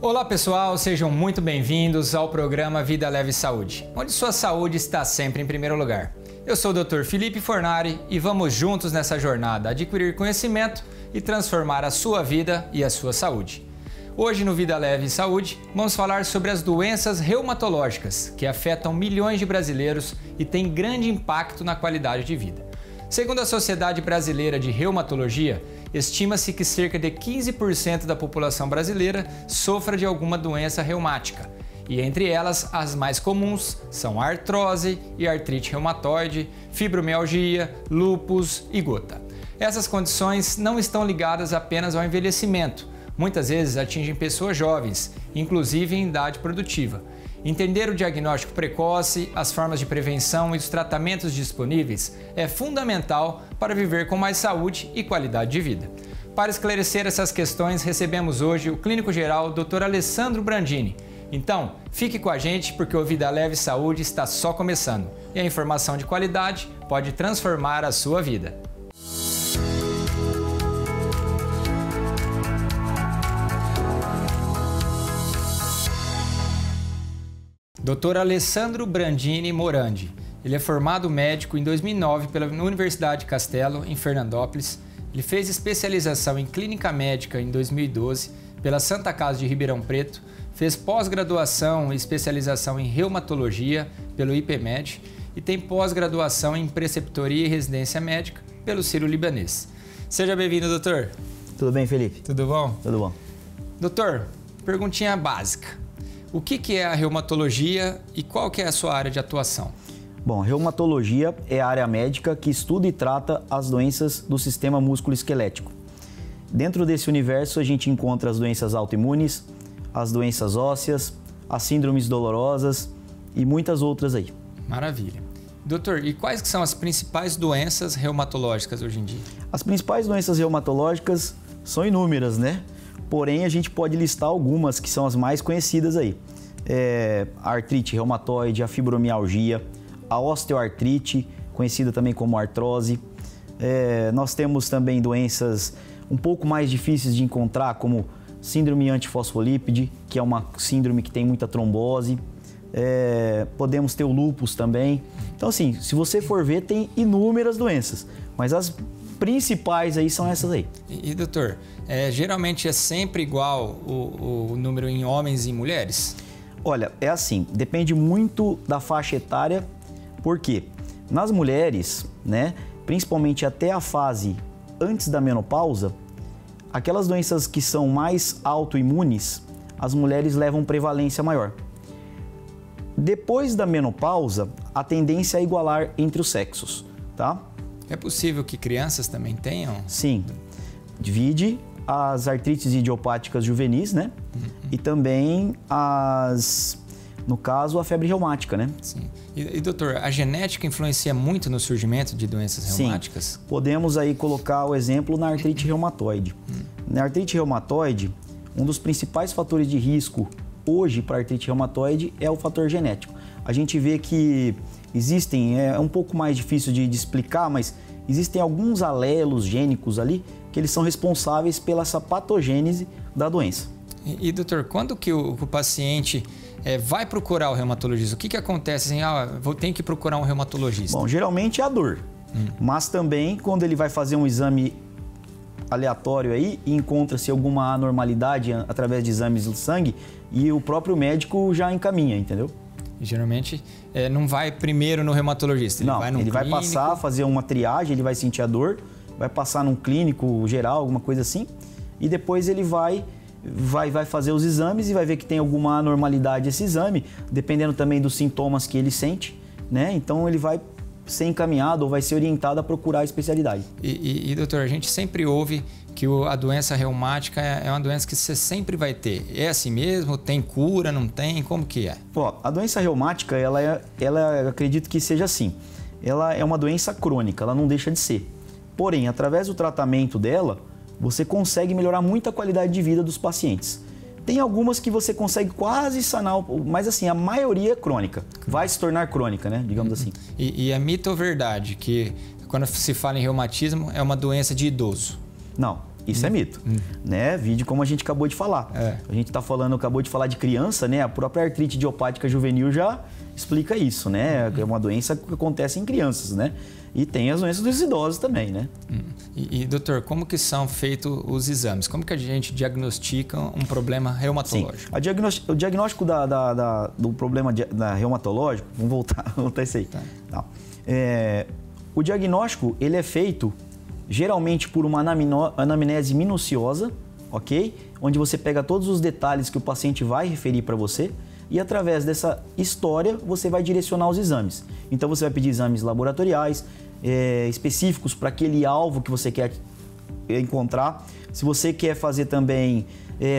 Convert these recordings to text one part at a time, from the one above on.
Olá pessoal, sejam muito bem-vindos ao programa Vida Leve Saúde, onde sua saúde está sempre em primeiro lugar. Eu sou o Dr. Felipe Fornari e vamos juntos nessa jornada adquirir conhecimento e transformar a sua vida e a sua saúde. Hoje no Vida Leve Saúde vamos falar sobre as doenças reumatológicas que afetam milhões de brasileiros e têm grande impacto na qualidade de vida. Segundo a Sociedade Brasileira de Reumatologia, estima-se que cerca de 15% da população brasileira sofra de alguma doença reumática, e entre elas as mais comuns são a artrose e artrite reumatoide, fibromialgia, lúpus e gota. Essas condições não estão ligadas apenas ao envelhecimento, muitas vezes atingem pessoas jovens, inclusive em idade produtiva. Entender o diagnóstico precoce, as formas de prevenção e os tratamentos disponíveis é fundamental para viver com mais saúde e qualidade de vida. Para esclarecer essas questões, recebemos hoje o clínico geral Dr. Alessandro Brandini. Então, fique com a gente porque o Vida Leve Saúde está só começando e a informação de qualidade pode transformar a sua vida. Dr. Alessandro Brandini Morandi. Ele é formado médico em 2009 pela Universidade Castelo, em Fernandópolis. Ele fez especialização em clínica médica em 2012 pela Santa Casa de Ribeirão Preto, fez pós-graduação e especialização em reumatologia pelo IPMed e tem pós-graduação em preceptoria e residência médica pelo Sírio-Libanês. Seja bem-vindo, doutor. Tudo bem, Felipe? Tudo bom? Tudo bom. Doutor, perguntinha básica. O que é a reumatologia e qual que é a sua área de atuação? Bom, a reumatologia é a área médica que estuda e trata as doenças do sistema músculo-esquelético. Dentro desse universo, a gente encontra as doenças autoimunes, as doenças ósseas, as síndromes dolorosas e muitas outras aí. Maravilha. Doutor, e quais que são as principais doenças reumatológicas hoje em dia? As principais doenças reumatológicas são inúmeras, né? Porém, a gente pode listar algumas que são as mais conhecidas aí. A artrite reumatoide, a fibromialgia, a osteoartrite, conhecida também como artrose. Nós temos também doenças um pouco mais difíceis de encontrar, como síndrome antifosfolípide, que é uma síndrome que tem muita trombose. Podemos ter o lúpus também. Então, assim, se você for ver, tem inúmeras doenças, mas as principais aí são essas aí. E doutor, geralmente é sempre igual o número em homens e mulheres? Olha, é assim, depende muito da faixa etária, porque nas mulheres, né, principalmente até a fase antes da menopausa, aquelas doenças que são mais autoimunes, as mulheres levam prevalência maior. Depois da menopausa, a tendência é igualar entre os sexos, tá? É possível que crianças também tenham? Sim. Divide as artrites idiopáticas juvenis, né? E também no caso, a febre reumática, né? Sim. E doutor, a genética influencia muito no surgimento de doenças reumáticas? Sim. Podemos aí colocar o exemplo na artrite reumatoide. Na artrite reumatoide, um dos principais fatores de risco hoje para a artrite reumatoide é o fator genético. A gente vê que existem, é um pouco mais difícil de explicar, mas existem alguns alelos gênicos ali que eles são responsáveis pela essa patogênese da doença. E doutor, quando que o paciente vai procurar o reumatologista? O que acontece assim, tenho que procurar um reumatologista? Bom, geralmente é a dor, mas também quando ele vai fazer um exame aleatório aí e encontra-se alguma anormalidade através de exames de sangue e o próprio médico já encaminha, entendeu? Geralmente não vai primeiro no reumatologista, ele vai num clínico. Vai passar, fazer uma triagem, ele vai sentir a dor, vai passar num clínico geral, alguma coisa assim, e depois ele vai fazer os exames e vai ver que tem alguma anormalidade esse exame, dependendo também dos sintomas que ele sente, né? Então ele vai ser encaminhado ou vai ser orientado a procurar a especialidade. E doutor, a gente sempre ouve que a doença reumática é uma doença que você sempre vai ter. É assim mesmo? Tem cura? Não tem? Como que é? A doença reumática, ela acredito que seja assim. Ela é uma doença crônica, ela não deixa de ser. Porém, através do tratamento dela, você consegue melhorar muito a qualidade de vida dos pacientes. Tem algumas que você consegue quase sanar, mas assim, a maioria é crônica. Vai se tornar crônica, né? Digamos assim. E é mito ou verdade que quando se fala em reumatismo é uma doença de idoso? Não, Isso é mito, né? Vídeo como a gente acabou de falar. A gente acabou de falar de criança, né? A própria artrite idiopática juvenil já explica isso, né? É uma doença que acontece em crianças, né? E tem as doenças dos idosos também, né? Doutor, como que são feitos os exames? Como que a gente diagnostica um problema reumatológico? Sim. O diagnóstico do problema reumatológico, vamos voltar a isso aí. Tá. O diagnóstico, ele é feito geralmente por uma anamnese minuciosa, ok? Onde você pega todos os detalhes que o paciente vai referir para você e através dessa história você vai direcionar os exames. Então você vai pedir exames laboratoriais específicos para aquele alvo que você quer encontrar. Se você quer fazer também,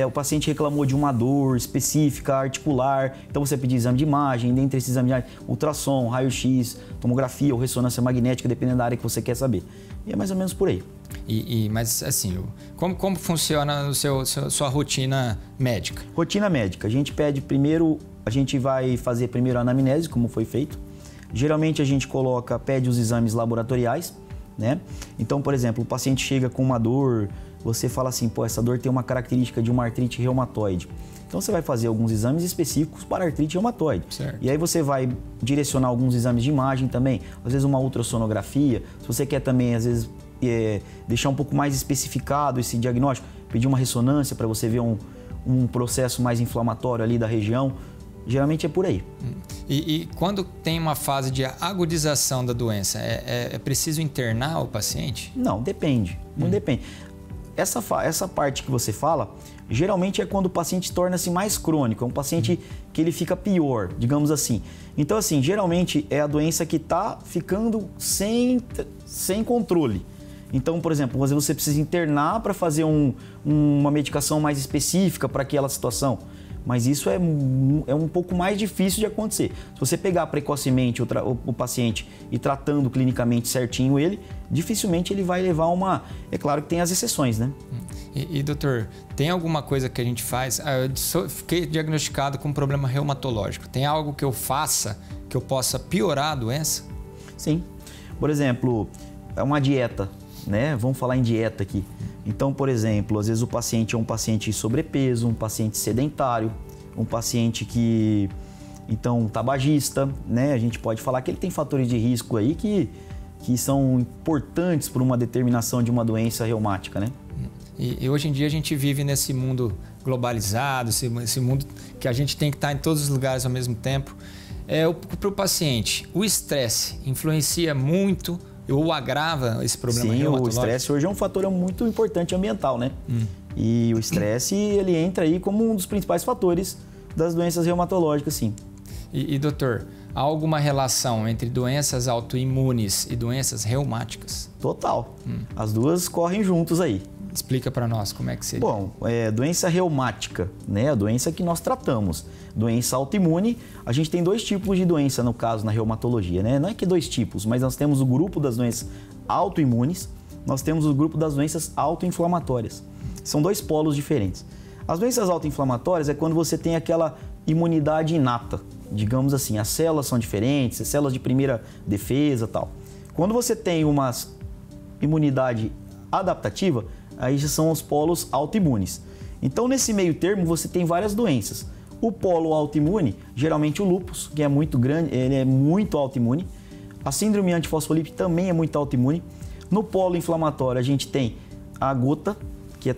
o paciente reclamou de uma dor específica, articular, então você vai pedir exame de imagem, dentre esses exames de imagem, ultrassom, raio-x, tomografia ou ressonância magnética, dependendo da área que você quer saber. E é mais ou menos por aí. Mas assim, como funciona sua rotina médica? Rotina médica. A gente vai fazer primeiro a anamnese, como foi feito. Geralmente a gente pede os exames laboratoriais, né? Então, por exemplo, o paciente chega com uma dor, você fala assim, essa dor tem uma característica de uma artrite reumatoide. Então você vai fazer alguns exames específicos para artrite reumatoide. Certo. E aí você vai direcionar alguns exames de imagem também, às vezes uma ultrassonografia. Se você quer também, às vezes, deixar um pouco mais especificado esse diagnóstico, pedir uma ressonância para você ver um processo mais inflamatório ali da região, geralmente é por aí. E quando tem uma fase de agudização da doença, é preciso internar o paciente? Não, depende. Não depende. Essa parte que você fala, geralmente é quando o paciente torna-se mais crônico, é um paciente que ele fica pior, digamos assim. Então, assim, geralmente é a doença que está ficando sem controle. Então, por exemplo, às vezes você precisa internar para fazer uma medicação mais específica para aquela situação. Mas isso é um pouco mais difícil de acontecer. Se você pegar precocemente o paciente e tratando clinicamente certinho ele, dificilmente ele vai levar uma... É claro que tem as exceções, né? Doutor, tem alguma coisa que a gente faz? Eu fiquei diagnosticado com um problema reumatológico. Tem algo que eu faça que eu possa piorar a doença? Sim. Por exemplo, é uma dieta, né? Vamos falar em dieta aqui. Então, por exemplo, às vezes o paciente é um paciente sobrepeso, um paciente sedentário, um paciente tabagista, né? A gente pode falar que ele tem fatores de risco aí que são importantes para uma determinação de uma doença reumática, né? E hoje em dia a gente vive nesse mundo globalizado, esse mundo que a gente tem que estar em todos os lugares ao mesmo tempo. Para o paciente, o estresse influencia muito ou agrava esse problema reumatológico? Sim, o estresse hoje é um fator muito importante ambiental, né? E o estresse, ele entra aí como um dos principais fatores das doenças reumatológicas, sim. Doutor, há alguma relação entre doenças autoimunes e doenças reumáticas? Total. As duas correm juntos aí. Explica para nós como é que seria. Bom, doença reumática, né? A doença que nós tratamos. Doença autoimune, a gente tem dois tipos de doença, no caso, na reumatologia, né? Não é que dois tipos, mas nós temos o grupo das doenças autoimunes, nós temos o grupo das doenças autoinflamatórias. São dois polos diferentes. As doenças autoinflamatórias é quando você tem aquela imunidade inata, digamos assim, as células são diferentes, as células de primeira defesa e tal. Quando você tem uma imunidade adaptativa, aí já são os polos autoimunes. Então, nesse meio termo, você tem várias doenças. O polo autoimune, geralmente o lúpus, que é muito grande, ele é muito autoimune. A síndrome antifosfolípide também é muito autoimune. No polo inflamatório, a gente tem a gota, que é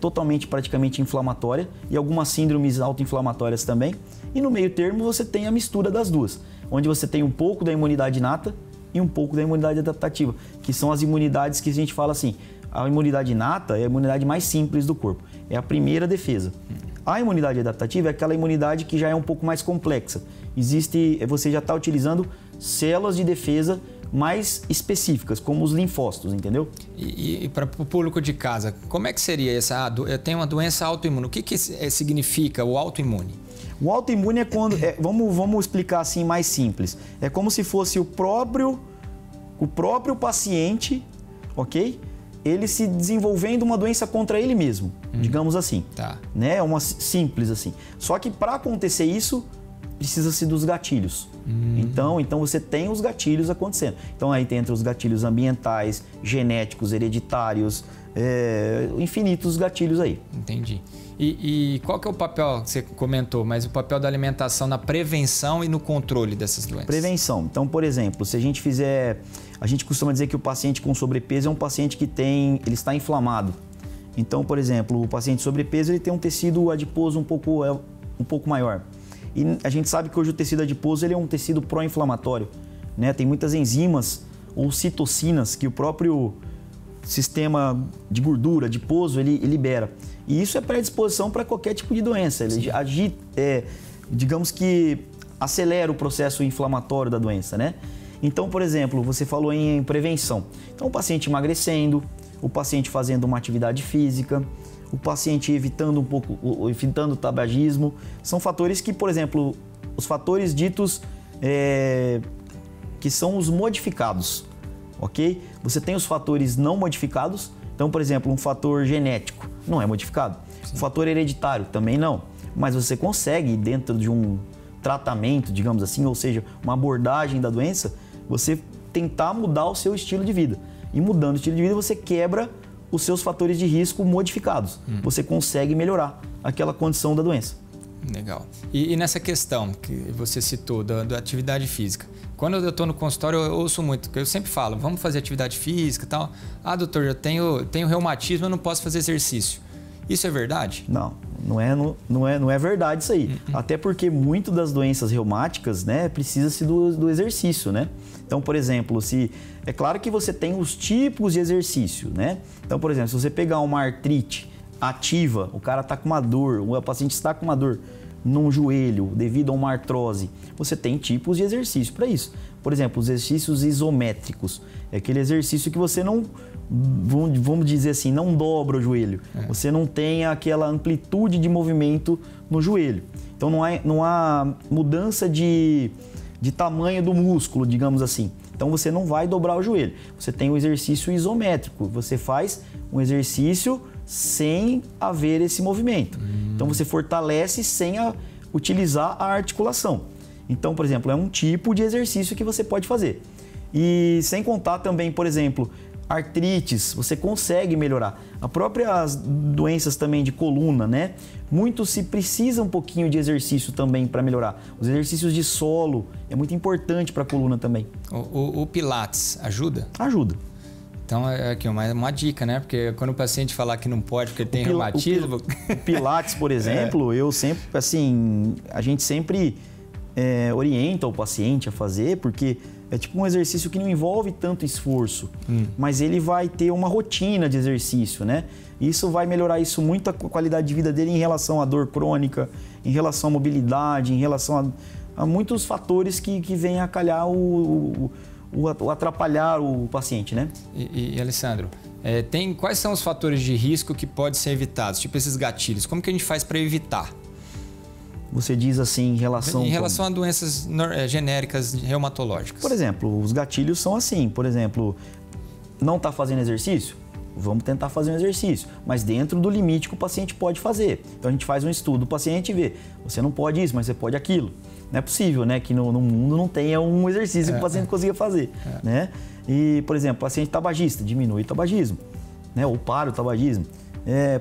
praticamente inflamatória, e algumas síndromes autoinflamatórias também. E no meio termo, você tem a mistura das duas, onde você tem um pouco da imunidade inata e um pouco da imunidade adaptativa, que são as imunidades que a gente fala assim, a imunidade inata é a imunidade mais simples do corpo, é a primeira defesa. A imunidade adaptativa é aquela imunidade que já é um pouco mais complexa. Você já está utilizando células de defesa mais específicas, como os linfócitos, entendeu? E para o público de casa, como é que seria essa? Eu tenho uma doença autoimune. O que significa o autoimune? O autoimune é quando... vamos explicar assim mais simples. É como se fosse o próprio paciente, ok? Ele se desenvolvendo uma doença contra ele mesmo, digamos assim. Tá. Né? É uma simples assim. Só que para acontecer isso, precisa-se dos gatilhos. Então você tem os gatilhos acontecendo. Então aí tem entre os gatilhos ambientais, genéticos, hereditários, infinitos gatilhos aí. Entendi. E qual que é o papel, você comentou, mas o papel da alimentação na prevenção e no controle dessas doenças? Prevenção. Então, por exemplo, se a gente fizer... A gente costuma dizer que o paciente com sobrepeso é um paciente que ele está inflamado. Então, por exemplo, o paciente sobrepeso ele tem um tecido adiposo um pouco maior. E a gente sabe que hoje o tecido adiposo ele é um tecido pró-inflamatório, né? Tem muitas enzimas ou citocinas que o próprio sistema de gordura adiposo ele libera. E isso é predisposição para qualquer tipo de doença. Ele digamos que acelera o processo inflamatório da doença, né? Então, por exemplo, você falou em prevenção. Então, o paciente emagrecendo, o paciente fazendo uma atividade física, o paciente evitando o tabagismo, são fatores que, por exemplo, os fatores ditos que são os modificados, ok? Você tem os fatores não modificados, então, por exemplo, um fator genético não é modificado, um fator hereditário também não, mas você consegue, dentro de um tratamento, digamos assim, ou seja, uma abordagem da doença, você tentar mudar o seu estilo de vida. E mudando o estilo de vida, você quebra os seus fatores de risco modificados. Você consegue melhorar aquela condição da doença. Legal. E nessa questão que você citou da atividade física, quando eu estou no consultório eu ouço muito, porque eu sempre falo, vamos fazer atividade física e tal. Ah, doutor, eu tenho reumatismo, eu não posso fazer exercício. Isso é verdade? Não é verdade isso aí. Até porque muito das doenças reumáticas, né, precisa-se do exercício, né? Então, por exemplo, é claro que você tem os tipos de exercício, né? Então, por exemplo, se você pegar uma artrite ativa, o cara está com uma dor, o paciente está com uma dor num joelho devido a uma artrose, você tem tipos de exercício para isso. Por exemplo, os exercícios isométricos, é aquele exercício que você não, vamos dizer assim, não dobra o joelho. Você não tem aquela amplitude de movimento no joelho. Então não há mudança de tamanho do músculo, digamos assim. Então você não vai dobrar o joelho. Você tem o exercício isométrico. Você faz um exercício sem haver esse movimento. Então você fortalece sem utilizar a articulação. Então, por exemplo, é um tipo de exercício que você pode fazer. E sem contar também, por exemplo, artrites, você consegue melhorar. As próprias doenças também de coluna, né? Muito se precisa um pouquinho de exercício também para melhorar. Os exercícios de solo é muito importante para a coluna também. O Pilates ajuda? Ajuda. Então, é aqui uma dica, né? Porque quando o paciente falar que não pode porque tem reumatismo... O Pilates, por exemplo, eu sempre, assim, a gente sempre orienta o paciente a fazer, porque é tipo um exercício que não envolve tanto esforço, mas ele vai ter uma rotina de exercício, né? Isso vai melhorar muito a qualidade de vida dele em relação à dor crônica, em relação à mobilidade, em relação a muitos fatores que vêm a calhar o atrapalhar o paciente, né? E Alessandro, quais são os fatores de risco que podem ser evitados? Tipo esses gatilhos, como que a gente faz para evitar? Você diz assim, em relação a doenças genéricas reumatológicas. Por exemplo, os gatilhos são assim. Por exemplo, não está fazendo exercício? Vamos tentar fazer um exercício, mas dentro do limite que o paciente pode fazer. Então a gente faz um estudo, o paciente vê, você não pode isso, mas você pode aquilo. Não é possível, né, que no mundo não tenha um exercício que o paciente consiga fazer, né? E, por exemplo, paciente tabagista, diminui o tabagismo, né, ou para o tabagismo.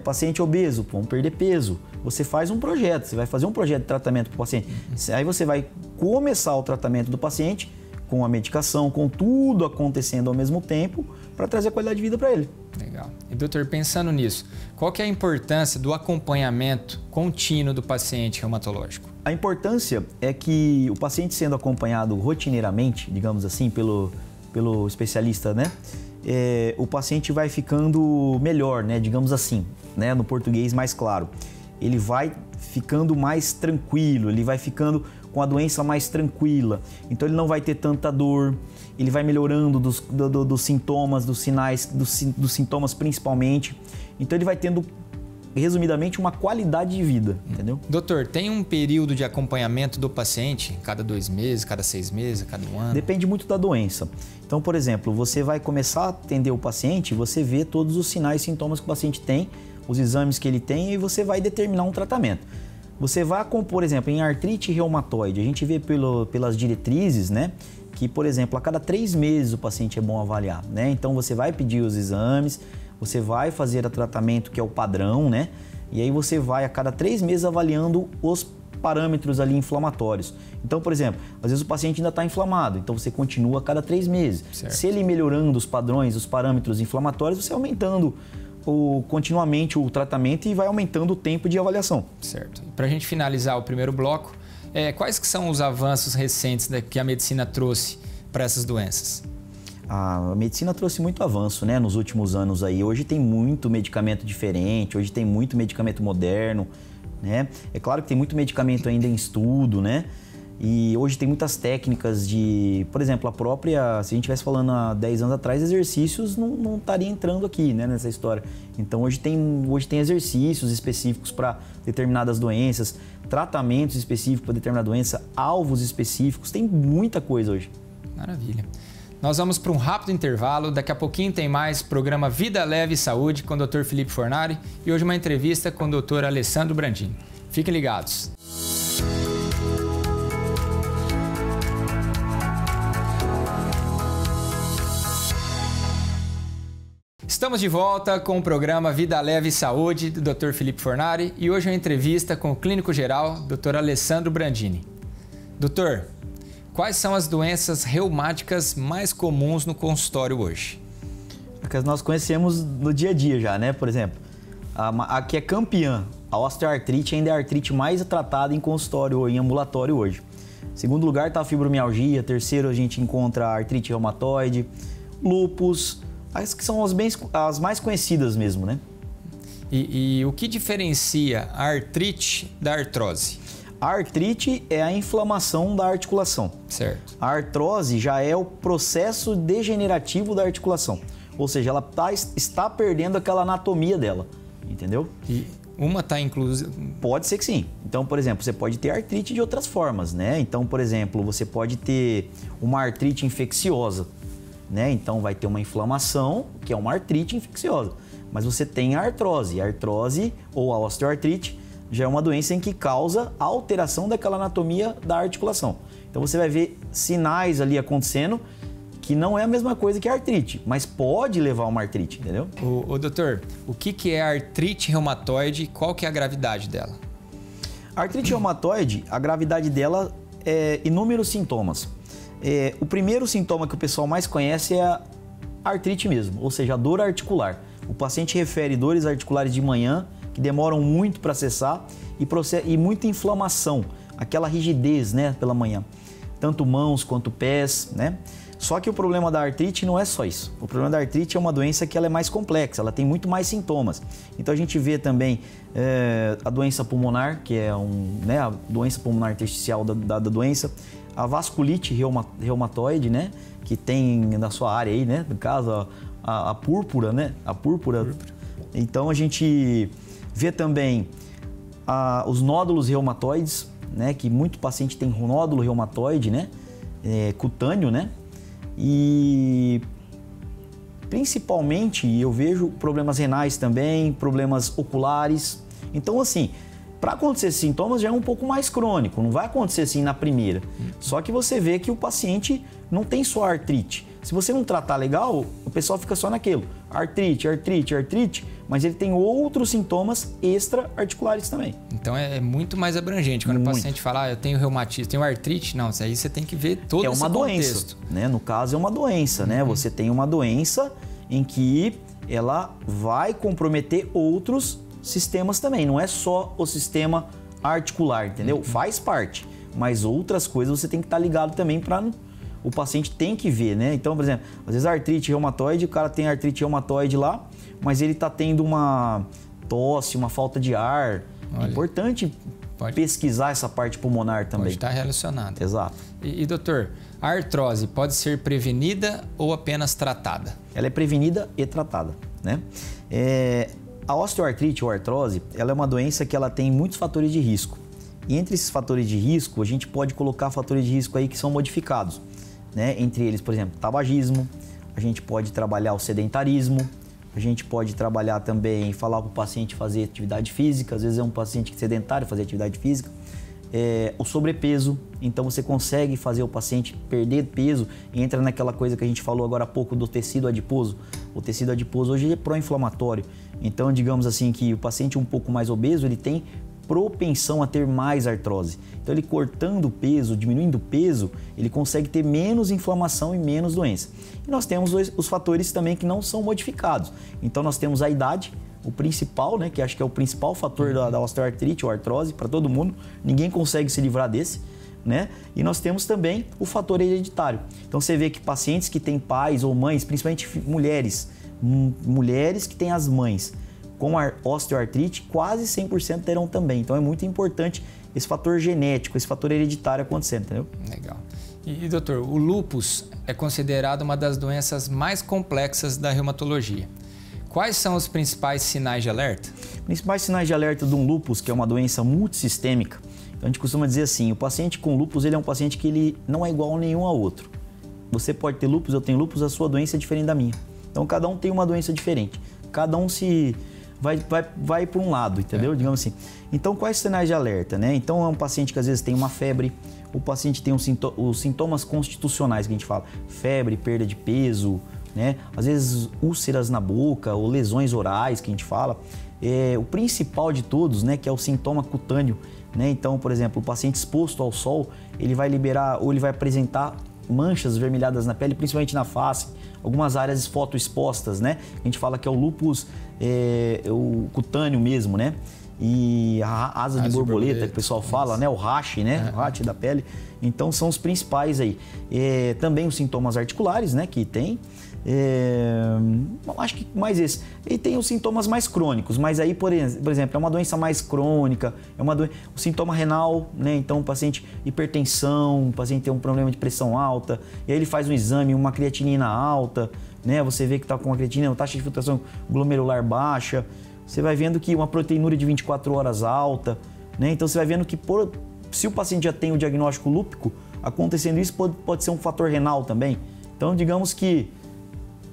Paciente obeso, vamos perder peso. Você faz um projeto, você vai fazer um projeto de tratamento para o paciente. Aí você vai começar o tratamento do paciente com a medicação, com tudo acontecendo ao mesmo tempo, para trazer a qualidade de vida para ele. Legal. E doutor, pensando nisso, qual que é a importância do acompanhamento contínuo do paciente reumatológico? A importância é que o paciente sendo acompanhado rotineiramente, digamos assim, pelo especialista, né? O paciente vai ficando melhor, né? Digamos assim, né? No português mais claro. Ele vai ficando mais tranquilo, ele vai ficando com a doença mais tranquila. Então ele não vai ter tanta dor, ele vai melhorando dos sintomas, dos sinais, dos sintomas principalmente. Então ele vai tendo, resumidamente, uma qualidade de vida, entendeu? Doutor, tem um período de acompanhamento do paciente? Cada 2 meses, cada 6 meses, cada 1 ano? Depende muito da doença. Então, por exemplo, você vai começar a atender o paciente, você vê todos os sinais e sintomas que o paciente tem, os exames que ele tem, e você vai determinar um tratamento. Você vai, por exemplo, em artrite reumatoide, a gente vê pelas diretrizes, né, que, por exemplo, a cada 3 meses o paciente é bom avaliar, né? Então você vai pedir os exames, você vai fazer o tratamento que é o padrão, né? E aí você vai a cada 3 meses avaliando os parâmetros ali inflamatórios. Então, por exemplo, às vezes o paciente ainda está inflamado, então você continua a cada 3 meses. Certo. Se ele melhorando os padrões, os parâmetros inflamatórios, você aumentando continuamente o tratamento e vai aumentando o tempo de avaliação. Certo. Para a gente finalizar o primeiro bloco, quais que são os avanços recentes que a medicina trouxe para essas doenças? A medicina trouxe muito avanço, né, nos últimos anos aí. Hoje tem muito medicamento diferente, hoje tem muito medicamento moderno, né? É claro que tem muito medicamento ainda em estudo, né? E hoje tem muitas técnicas de, por exemplo, a própria, se a gente estivesse falando há 10 anos atrás, exercícios não estaria entrando aqui, né, nessa história. Então hoje tem exercícios específicos para determinadas doenças, tratamentos específicos para determinada doença, alvos específicos, tem muita coisa hoje. Maravilha. Nós vamos para um rápido intervalo, daqui a pouquinho tem mais programa Vida Leve e Saúde com o Dr. Felipe Fornari e hoje uma entrevista com o Dr. Alessandro Brandini. Fiquem ligados. Estamos de volta com o programa Vida Leve e Saúde do Dr. Felipe Fornari e hoje uma entrevista com o clínico geral, Dr. Alessandro Brandini. Doutor, quais são as doenças reumáticas mais comuns no consultório hoje? Porque nós conhecemos no dia a dia já, né? Por exemplo, a que é campeã, a osteoartrite ainda é a artrite mais tratada em consultório ou em ambulatório hoje. Em segundo lugar está a fibromialgia, terceiro a gente encontra a artrite reumatoide, lúpus, as que são as mais conhecidas mesmo, né? E o que diferencia a artrite da artrose? A artrite é a inflamação da articulação. Certo. A artrose já é o processo degenerativo da articulação. Ou seja, ela está perdendo aquela anatomia dela, entendeu? E uma está inclusa? Pode ser que sim. Então, por exemplo, você pode ter artrite de outras formas, né? Então, por exemplo, você pode ter uma artrite infecciosa, né? Então, vai ter uma inflamação, que é uma artrite infecciosa. Mas você tem a artrose. A artrose ou a osteoartrite já é uma doença em que causa a alteração daquela anatomia da articulação. Então você vai ver sinais ali acontecendo que não é a mesma coisa que a artrite, mas pode levar a uma artrite, entendeu? Doutor, o que é a artrite reumatoide e qual que é a gravidade dela? A artrite reumatoide, a gravidade dela é inúmeros sintomas. O primeiro sintoma que o pessoal mais conhece é a artrite mesmo, ou seja, a dor articular. O paciente refere dores articulares de manhã, que demoram muito para cessar e muita inflamação, aquela rigidez, né, pela manhã, tanto mãos quanto pés, né? Só que o problema da artrite não é só isso. O problema da artrite é uma doença que ela é mais complexa, ela tem muito mais sintomas. Então a gente vê também a doença pulmonar, que é a doença pulmonar intersticial da doença, a vasculite reumatoide, né, que tem na sua área aí, né, no caso a púrpura, né, a púrpura. Então a gente vê também os nódulos reumatoides, né, que muito paciente tem nódulo reumatoide, né, cutâneo, né, e principalmente eu vejo problemas renais também, problemas oculares. Então, assim, para acontecer esses sintomas já é um pouco mais crônico, não vai acontecer assim na primeira. Só que você vê que o paciente não tem só artrite. Se você não tratar legal, o pessoal fica só naquilo. Artrite, artrite, artrite, mas ele tem outros sintomas extra-articulares também. Então é muito mais abrangente. Quando o paciente fala, eu tenho reumatismo, tenho artrite, não, isso aí você tem que ver todo esse contexto. É uma doença, né? No caso é uma doença, né? Você tem uma doença em que ela vai comprometer outros sistemas também. Não é só o sistema articular, entendeu? Faz parte, mas outras coisas você tem que estar ligado também para... O paciente tem que ver, né? Então, por exemplo, às vezes a artrite reumatoide, o cara tem artrite reumatoide lá, mas ele tá tendo uma tosse, uma falta de ar. Olha, é importante pesquisar essa parte pulmonar também. Pode estar relacionado. Exato. E doutor, a artrose pode ser prevenida ou apenas tratada? Ela é prevenida e tratada, né? A osteoartrite ou artrose, ela é uma doença que ela tem muitos fatores de risco. E entre esses fatores de risco, a gente pode colocar fatores de risco aí que são modificados, né? Entre eles, por exemplo, tabagismo, a gente pode trabalhar o sedentarismo, a gente pode trabalhar também, falar para o paciente fazer atividade física, às vezes é um paciente sedentário fazer atividade física, o sobrepeso, então você consegue fazer o paciente perder peso e entra naquela coisa que a gente falou agora há pouco do tecido adiposo, O tecido adiposo hoje é pró-inflamatório. Então, digamos assim, que o paciente um pouco mais obeso, ele tem propensão a ter mais artrose. Então, ele cortando o peso, diminuindo o peso, ele consegue ter menos inflamação e menos doença. E nós temos os fatores também que não são modificados. Então, nós temos a idade, o principal, né, que acho que é o principal fator da osteoartrite ou artrose para todo mundo. Ninguém consegue se livrar desse, né? E nós temos também o fator hereditário. Então, você vê que pacientes que têm pais ou mães, principalmente mulheres que têm as mães com a osteoartrite, quase 100% terão também. Então é muito importante esse fator genético, esse fator hereditário acontecendo, entendeu? Legal. E doutor, o lúpus é considerado uma das doenças mais complexas da reumatologia. Quais são os principais sinais de alerta? Principais sinais de alerta de um lúpus, que é uma doença multissistêmica. Então a gente costuma dizer assim, o paciente com lúpus, ele é um paciente que ele não é igual a nenhum ao outro. Você pode ter lúpus, eu tenho lúpus, a sua doença é diferente da minha. Então cada um tem uma doença diferente. Cada um vai por um lado, entendeu? Digamos assim. Então, quais sinais de alerta, né? Então, é um paciente que às vezes tem uma febre, o paciente tem os sintomas constitucionais que a gente fala, febre, perda de peso, né? Às vezes úlceras na boca ou lesões orais que a gente fala. O principal de todos, né, que é o sintoma cutâneo, né? Então, por exemplo, o paciente exposto ao sol, ele vai liberar ou ele vai apresentar manchas vermelhadas na pele, principalmente na face, algumas áreas fotoexpostas, né? A gente fala que é o lúpus o cutâneo mesmo, né? E a asa de borboleta, que o pessoal fala, né? O rache, né? O rache da pele. Então, são os principais aí. Também os sintomas articulares, né? Que tem. Acho que mais esse. E tem os sintomas mais crônicos, mas aí, por exemplo, é uma doença mais crônica, o sintoma renal, né? Então, o paciente hipertensão, o paciente tem um problema de pressão alta, e aí ele faz um exame, uma creatinina alta, né? Você vê que está com uma creatinina, uma taxa de filtração glomerular baixa, você vai vendo que uma proteinúria de 24 horas alta, né? Então, você vai vendo que se o paciente já tem o diagnóstico lúpico, acontecendo isso pode ser um fator renal também. Então, digamos que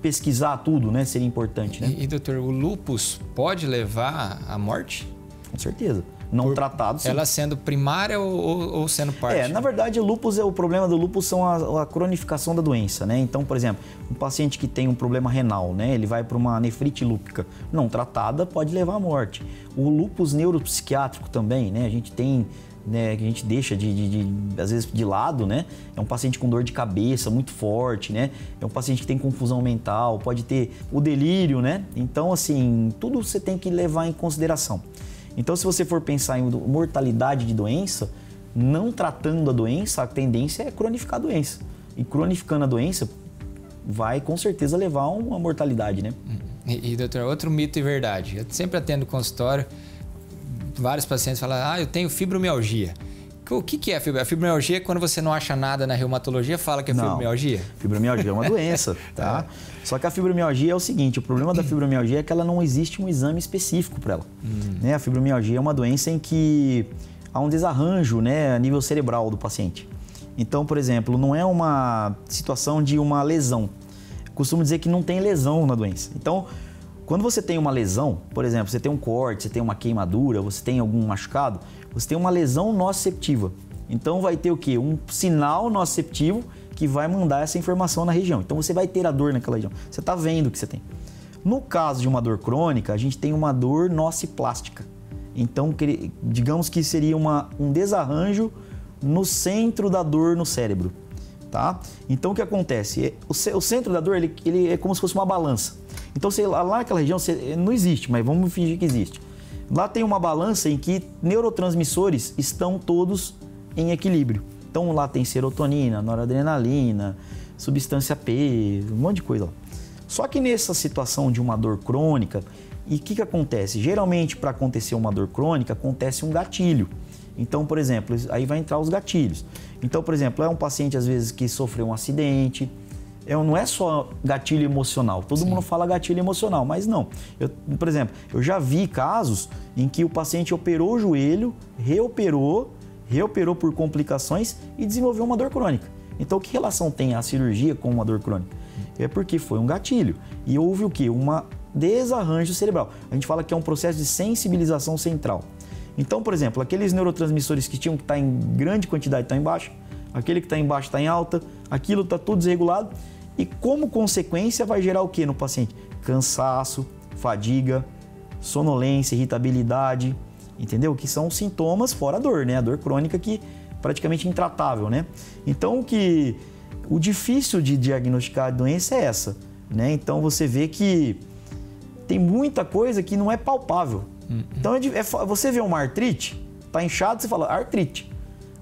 pesquisar tudo, né, seria importante, né? E doutor, o lúpus pode levar à morte? Com certeza. Não tratado, sim. Ela sendo primária ou sendo parte? Na verdade, o problema do lúpus são a cronificação da doença, né? Então, por exemplo, um paciente que tem um problema renal, né, ele vai para uma nefrite lúpica não tratada, pode levar à morte. O lúpus neuropsiquiátrico também, né? A gente tem, né, que a gente deixa às vezes de lado, né? É um paciente com dor de cabeça muito forte, né? É um paciente que tem confusão mental, pode ter o delírio, né? Então, assim, tudo você tem que levar em consideração. Então, se você for pensar em mortalidade de doença, não tratando a doença, a tendência é cronificar a doença. E cronificando a doença vai, com certeza, levar a uma mortalidade, né? E doutor, outro mito e verdade. Eu sempre atendo consultório, vários pacientes falam, eu tenho fibromialgia. O que é a fibromialgia? A fibromialgia é quando você não acha nada na reumatologia, fala que é fibromialgia? Fibromialgia é uma doença, tá? Só que a fibromialgia é o seguinte, o problema da fibromialgia é que ela não existe um exame específico para ela. Né? A fibromialgia é uma doença em que há um desarranjo, né, a nível cerebral do paciente. Então, por exemplo, não é uma situação de uma lesão. Eu costumo dizer que não tem lesão na doença. Então, quando você tem uma lesão, por exemplo, você tem um corte, você tem uma queimadura, você tem algum machucado, você tem uma lesão nociceptiva. Então vai ter o quê? Um sinal nociceptivo que vai mandar essa informação na região. Então você vai ter a dor naquela região. Você está vendo o que você tem. No caso de uma dor crônica, a gente tem uma dor nociplástica. Então, digamos que seria um desarranjo no centro da dor no cérebro. Tá? Então o que acontece? O centro da dor ele é como se fosse uma balança. Então lá naquela região não existe, mas vamos fingir que existe. Lá tem uma balança em que neurotransmissores estão todos em equilíbrio. Então lá tem serotonina, noradrenalina, substância P, um monte de coisa lá. Só que nessa situação de uma dor crônica, e o que acontece? Geralmente para acontecer uma dor crônica acontece um gatilho. Então, por exemplo, aí vai entrar os gatilhos. Então, por exemplo, é um paciente às vezes que sofreu um acidente. Não é só gatilho emocional. Todo mundo fala gatilho emocional, mas não. Por exemplo, eu já vi casos em que o paciente operou o joelho, reoperou por complicações e desenvolveu uma dor crônica. Então, que relação tem a cirurgia com uma dor crônica? É porque foi um gatilho. E houve o quê? Um desarranjo cerebral. A gente fala que é um processo de sensibilização central. Então, por exemplo, aqueles neurotransmissores que tinham que estar em grande quantidade estão em baixa, aquele que está em baixa está em alta, aquilo está tudo desregulado e, como consequência, vai gerar o que no paciente? cansaço, fadiga, sonolência, irritabilidade, entendeu? Que são sintomas fora a dor, né? A dor crônica que é praticamente intratável, né? Então, o difícil de diagnosticar a doença é essa, né? Então, você vê que tem muita coisa que não é palpável. Então, você vê uma artrite, tá inchado, você fala artrite.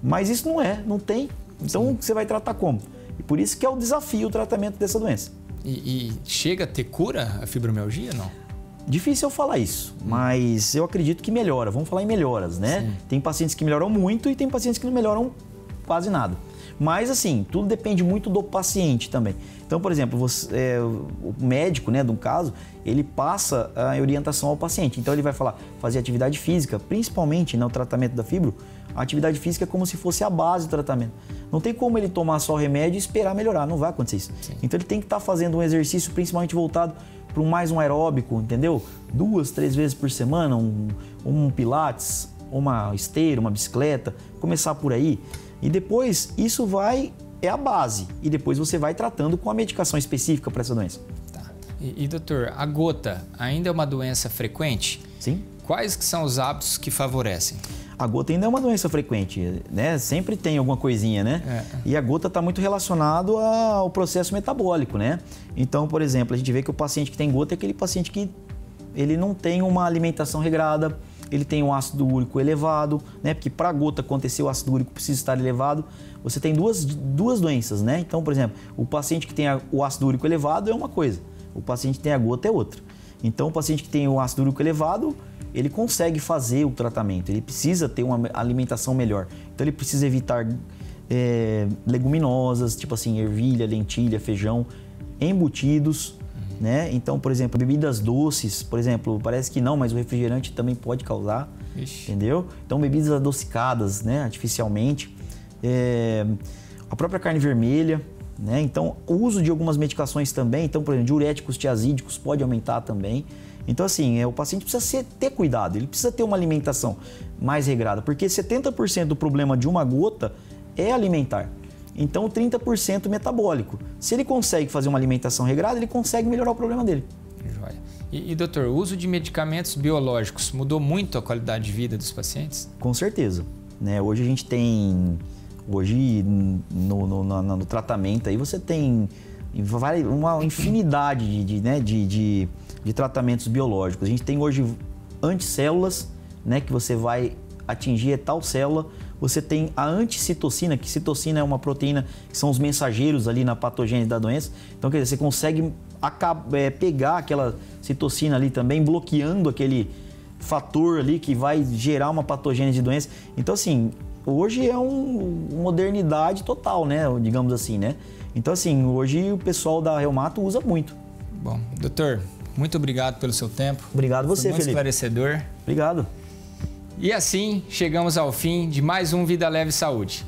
Mas isso não tem. Então, você vai tratar como? E por isso que é o desafio o tratamento dessa doença. E chega a ter cura a fibromialgia, não? Difícil eu falar isso, mas eu acredito que melhora. Vamos falar em melhoras, né? Sim. Tem pacientes que melhoram muito e tem pacientes que não melhoram quase nada. Mas, assim, tudo depende muito do paciente também. Então, por exemplo, o médico, né, do caso, ele passa a orientação ao paciente. Então, ele vai falar, fazer atividade física, principalmente no tratamento da fibro, a atividade física é como se fosse a base do tratamento. Não tem como ele tomar só remédio e esperar melhorar, não vai acontecer isso. Sim. Então, ele tem que estar fazendo um exercício principalmente voltado para mais um aeróbico, entendeu? 2, 3 vezes por semana, um pilates, uma esteira, uma bicicleta, começar por aí. E depois, isso é a base. E depois você vai tratando com a medicação específica para essa doença. Tá. E doutor, a gota ainda é uma doença frequente? Sim. Quais que são os hábitos que favorecem? A gota ainda é uma doença frequente, né? Sempre tem alguma coisinha, né? E a gota está muito relacionado ao processo metabólico, né? Então, por exemplo, a gente vê que o paciente que tem gota é aquele paciente que ele não tem uma alimentação regrada, ele tem um ácido úrico elevado, né? Porque para a gota acontecer, o ácido úrico precisa estar elevado. Você tem duas doenças, né? Então, por exemplo, o paciente que tem o ácido úrico elevado é uma coisa, o paciente que tem a gota é outra. Então, o paciente que tem o ácido úrico elevado, ele consegue fazer o tratamento, ele precisa ter uma alimentação melhor. Então, ele precisa evitar leguminosas, tipo assim, ervilha, lentilha, feijão, embutidos, né? Então, por exemplo, bebidas doces, por exemplo, parece que não, mas o refrigerante também pode causar, entendeu? Então, bebidas adocicadas, né, artificialmente, a própria carne vermelha, né? Então, o uso de algumas medicações também, então, por exemplo, diuréticos tiazídicos pode aumentar também. Então, assim, o paciente precisa ter cuidado, ele precisa ter uma alimentação mais regrada, porque 70% do problema de uma gota é alimentar. Então, 30% metabólico. Se ele consegue fazer uma alimentação regrada, ele consegue melhorar o problema dele. Joia. E doutor, o uso de medicamentos biológicos mudou muito a qualidade de vida dos pacientes? Com certeza, né? Hoje a gente tem... Hoje, no tratamento, aí você tem uma infinidade de tratamentos biológicos. A gente tem hoje anticélulas, né, que você vai atingir tal célula. Você tem a anticitocina, que citocina é uma proteína que são os mensageiros ali na patogênese da doença. Então, quer dizer, você consegue pegar aquela citocina ali também, bloqueando aquele fator ali que vai gerar uma patogênese de doença. Então, assim, hoje é uma modernidade total, né? Digamos assim, né? Então, assim, hoje o pessoal da Reumato usa muito. Bom, doutor, muito obrigado pelo seu tempo. Obrigado você, Felipe. Muito esclarecedor. Obrigado. E assim, chegamos ao fim de mais um Vida Leve Saúde.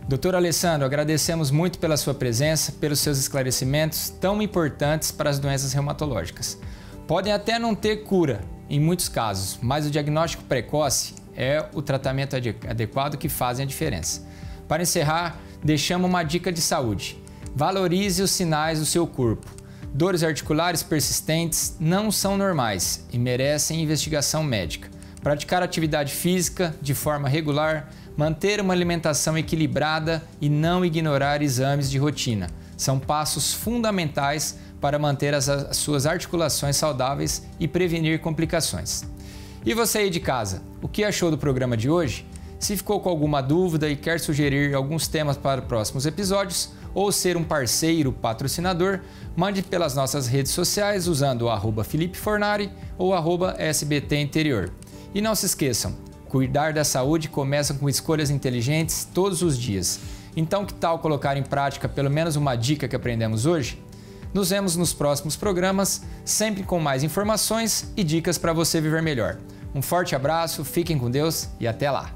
Doutor Alessandro, agradecemos muito pela sua presença, pelos seus esclarecimentos tão importantes para as doenças reumatológicas. Podem até não ter cura, em muitos casos, mas o diagnóstico precoce é o tratamento adequado que faz a diferença. Para encerrar, deixamos uma dica de saúde. Valorize os sinais do seu corpo. Dores articulares persistentes não são normais e merecem investigação médica. Praticar atividade física de forma regular, manter uma alimentação equilibrada e não ignorar exames de rotina. São passos fundamentais para manter as suas articulações saudáveis e prevenir complicações. E você aí de casa, o que achou do programa de hoje? Se ficou com alguma dúvida e quer sugerir alguns temas para próximos episódios ou ser um parceiro patrocinador, mande pelas nossas redes sociais usando o @FelipeFornari ou @SBTinterior. E não se esqueçam, cuidar da saúde começa com escolhas inteligentes todos os dias. Então, que tal colocar em prática pelo menos uma dica que aprendemos hoje? Nos vemos nos próximos programas, sempre com mais informações e dicas para você viver melhor. Um forte abraço, fiquem com Deus e até lá!